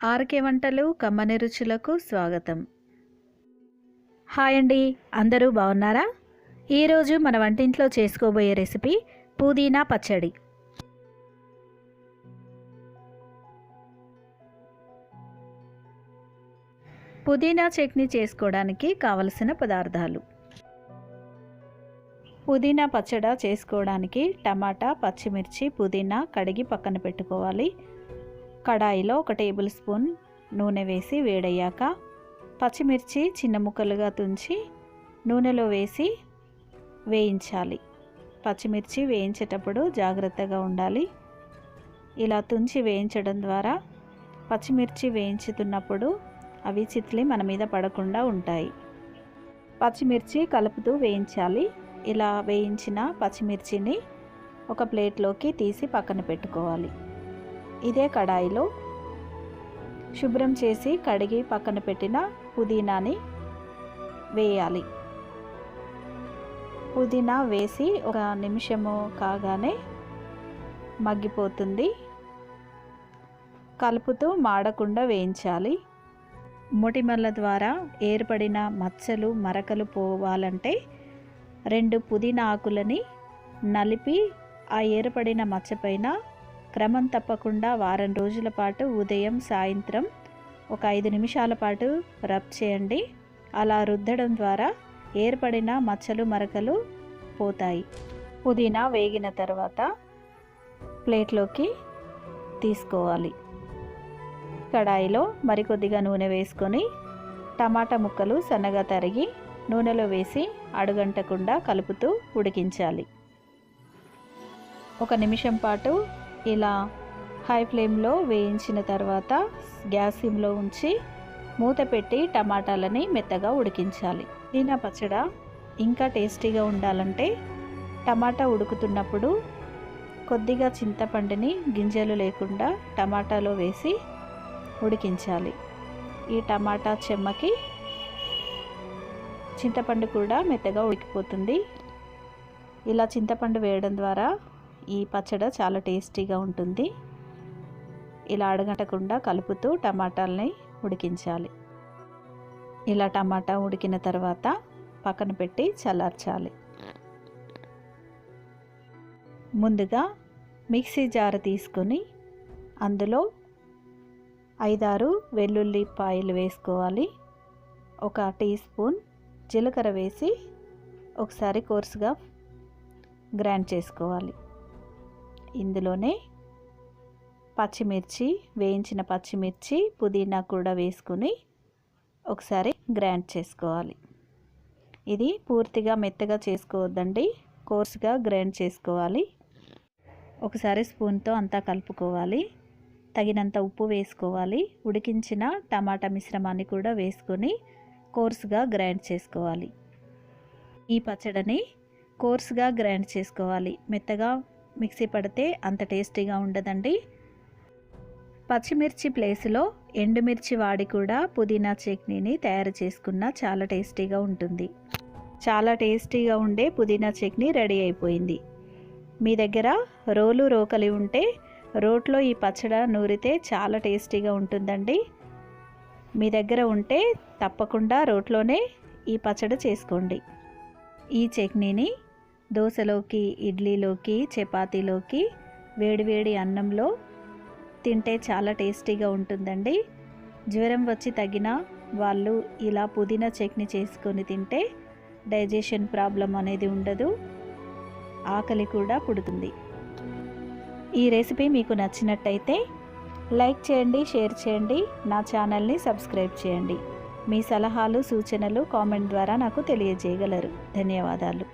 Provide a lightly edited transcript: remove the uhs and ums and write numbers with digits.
RK వంటలు కమ్మని రుచులకు స్వాగతం. హాయ్ అండి, అందరూ బాగున్నారా? ఈరోజు మన వంటింట్లో చేసుకోబోయే రెసిపీ పుదీనా పచ్చడి. పుదీనా చట్నీ చేసుకోవడానికి కావలసిన పదార్థాలు: పుదీనా పచ్చడి చేసుకోవడానికి టమాటా, పచ్చిమిర్చి, పుదీనా కడిగి పక్కన పెట్టుకోవాలి. కడాయిలో 1 టేబుల్ స్పూన్ నూనె వేసి వేడయ్యాక పచ్చిమిర్చి చిన్న ముక్కలుగా తుంచి నూనెలో వేసి వేయించాలి. పచ్చిమిర్చి వేయించేటప్పుడు జాగ్రత్తగా ఉండాలి. ఇలా తుంచి వేయించడం ద్వారా పచ్చిమిర్చి వేయించుతున్నప్పుడు అవి చిట్లి మన మీద పడకుండా ఉంటాయి. పచ్చిమిర్చి కలుపుతూ వేయించాలి. ఇలా వేయించిన పచ్చిమిర్చిని ఒక ప్లేట్లోకి తీసి పక్కన పెట్టుకోవాలి. ఇదే కడాయిలో శుభ్రం చేసి కడిగి పక్కన పెట్టిన పుదీనాని వేయాలి. పుదీనా వేసి 1 నిమిషము కాగానే మగ్గిపోతుంది. కలుపుతూ మాడకుండా వేయించాలి. మొటిమల ద్వారా ఏర్పడిన మచ్చలు, మరకలు పోవాలంటే 2 పుదీనా ఆకులని నలిపి ఆ ఏర్పడిన మచ్చపైన క్రమం తప్పకుండా వారం రోజుల పాటు ఉదయం, సాయంత్రం 5 నిమిషాల పాటు రబ్ చేయండి. అలా రుద్దడం ద్వారా ఏర్పడిన మచ్చలు, మరకలు పోతాయి. పుదీనా వేగిన తర్వాత ప్లేట్లోకి తీసుకోవాలి. కడాయిలో మరికొద్దిగా నూనె వేసుకొని టమాటా ముక్కలు సన్నగా తరిగి నూనెలో వేసి అడుగంటకుండా కలుపుతూ ఉడికించాలి. 1 నిమిషం పాటు ఇలా హై ఫ్లేమ్లో వేయించిన తర్వాత గ్యాస్ సిమ్లో ఉంచి మూత పెట్టి టమాటాలని మెత్తగా ఉడికించాలి. పుదీనా పచ్చడి ఇంకా టేస్టీగా ఉండాలంటే టమాటా ఉడుకుతున్నప్పుడు కొద్దిగా చింతపండుని గింజలు లేకుండా టమాటాలో వేసి ఉడికించాలి. ఈ టమాటా చెమ్మకి చింతపండు కూడా మెత్తగా ఉడికిపోతుంది. ఇలా చింతపండు వేయడం ద్వారా ఈ పచ్చడి చాలా టేస్టీగా ఉంటుంది. ఇలా అడగటకుండా కలుపుతూ టమాటాలని ఉడికించాలి. ఇలా టమాటా ఉడికిన తర్వాత పక్కన పెట్టి చల్లార్చాలి. ముందుగా మిక్సీ జార్ తీసుకొని అందులో 5-6 వెల్లుల్లిపాయలు వేసుకోవాలి. 1 టీ స్పూన్ జీలకర్ర వేసి ఒకసారి కోర్సుగా గ్రైండ్ చేసుకోవాలి. ఇందులోనే పచ్చిమిర్చి, వేయించిన పచ్చిమిర్చి, పుదీనా కూడా వేసుకొని ఒకసారి గ్రైండ్ చేసుకోవాలి. ఇది పూర్తిగా మెత్తగా చేసుకోవద్దండి, కోర్సుగా గ్రైండ్ చేసుకోవాలి. ఒకసారి స్పూన్తో అంతా కలుపుకోవాలి. తగినంత ఉప్పు వేసుకోవాలి. ఉడికించిన టమాటా మిశ్రమాన్ని కూడా వేసుకొని కోర్సుగా గ్రైండ్ చేసుకోవాలి. ఈ పచ్చడిని కోర్సుగా గ్రైండ్ చేసుకోవాలి. మెత్తగా మిక్సీ పడితే అంత టేస్టీగా ఉండదండి. పచ్చిమిర్చి ప్లేస్లో ఎండుమిర్చి వాడి కూడా పుదీనా చట్నీని తయారు చేసుకున్న చాలా టేస్టీగా ఉంటుంది. చాలా టేస్టీగా ఉండే పుదీనా చట్నీ రెడీ అయిపోయింది. మీ దగ్గర రోకలి ఉంటే రోట్లో ఈ పచ్చడి నూరితే చాలా టేస్టీగా ఉంటుందండి. మీ దగ్గర ఉంటే తప్పకుండా రోట్లోనే ఈ పచ్చడి చేసుకోండి. ఈ చట్నీని దోశలోకి, ఇడ్లీలోకి, చపాతీలోకి, వేడివేడి అన్నంలో తింటే చాలా టేస్టీగా ఉంటుందండి. జ్వరం వచ్చి తగ్గిన వాళ్ళు ఇలా పుదీనా చట్నీ చేసుకొని తింటే డైజెషన్ ప్రాబ్లం అనేది ఉండదు, ఆకలి కూడా పుడుతుంది. ఈ రెసిపీ మీకు నచ్చినట్టయితే లైక్ చేయండి, షేర్ చేయండి, నా ఛానల్ని సబ్స్క్రైబ్ చేయండి. మీ సలహాలు, సూచనలు కామెంట్ ద్వారా నాకు తెలియజేయగలరు. ధన్యవాదాలు.